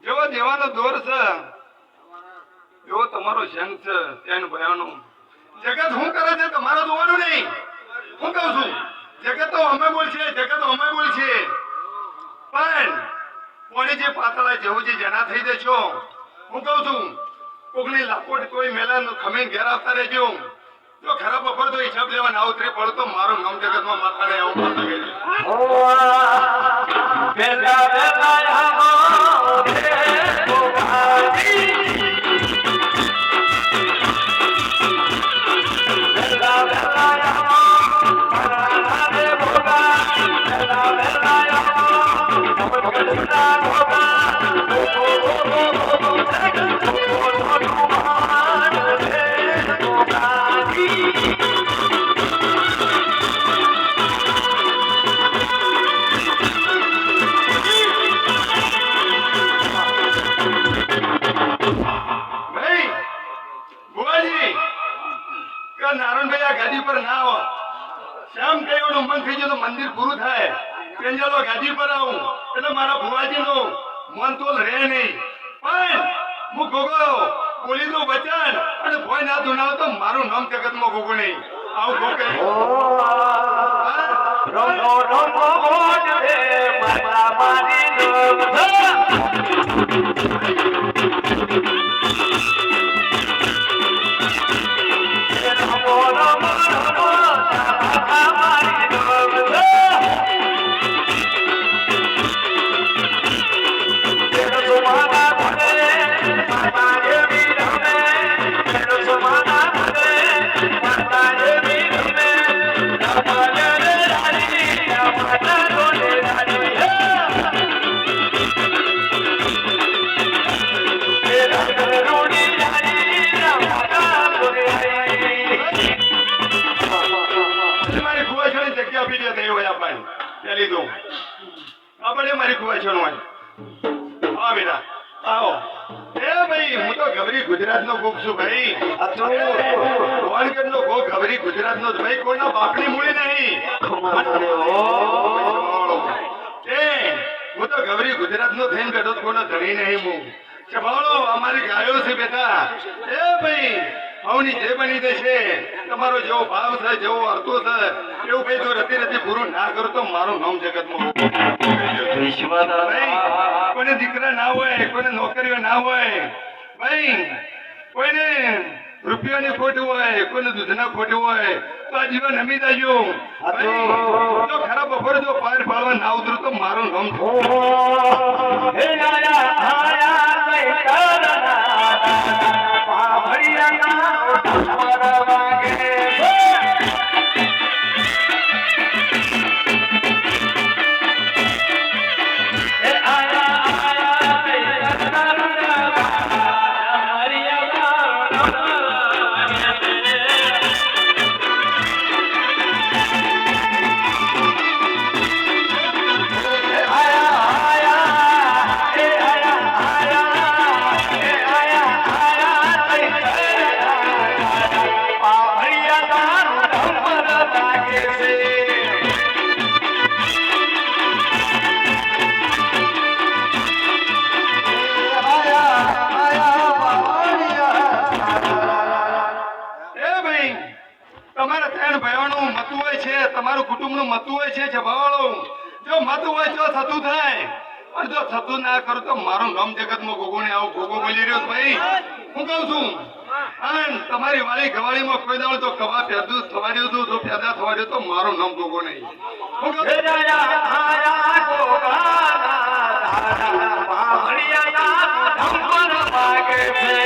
જેવો દેવાનો દોર છે એવો તમારો સંગ છે ત્યાં ભયાનો જગત શું કરે છે તમારો જોવાનું નહીં હું કહું છું જગત તો અમે બોલ છે પણ કોની જે પાતળા જેવું જે જણા થઈ જશો હું કહું છું કોકની લાપોટ કોઈ મેલા ખમીને ઘેર આવતા રહેજો જો ખરાબ બપોર તો હિસાબ લેવા ના ઉતરી પડે તો મારું નામ જગતમાં માથાને આવું માથા ગઈ નારાયણભાઈ આ ગાડી પર ના આવો શ્યામ કયું મન થઈ ગયું તો મંદિર પૂરું થાય પેંજાલો ગાડી પર આવું એટલે મારા ભુવાજી નું મન તોલ રહે નહીં પણ હું ગોગો બોલી દઉં વચન અને ભોય ના ધુનાવ તો મારું નામ જગત માં ગોગો નહીં આવું ગોગે મારી કુવાછણ હોય હા બેટા આવો એ ભાઈ હું તો ગબરી ગુજરાત નો કોક છું ભાઈ નો કોક ગબરી ગુજરાત નો ભાઈ કોઈના બાપની મૂળી નહીં હું તો ગબરી ગુજરાત નો થઈને બેઠો કોઈનો ધણી નહીં હું ચબાળો અમારી ગાયો છે બેટા એ ભાઈ હવની જે બની જશે તમારો જેવો ભાવ છે જેવો અર્થો છે એવું ભાઈ જો રતી પૂરું ના કરો તો મારું નામ જગતમાં કોઈને દીકરા ના હોય કોઈને નોકરીઓ ના હોય ભાઈ કોઈને રૂપિયાની ખોટ હોય કોઈને દૂધના ખોટ હોય તો આ જીવન નમી જાજો તો ખરાબ બપોરે જો પાર પાડવા ના ઉતરો તો મારું નામ તમારું કુટુંબ નું મત હોય છે જવાળો જો મત હોય તો થતું થાય અને જો થતું ના કરું તો મારું નામ જગતમાં ગોગો ને આવું ગોગો બોલી રહ્યો ભાઈ હું કહું છું અને તમારી વાળી ગવાળીમાં કોઈ દાડો તો કવા પેદું થવાડ્યું હતું તો પેદા થવાડ્યું તો મારું નામ ગોગો નહીં હું કહું પાવડિયા ધમપર માગે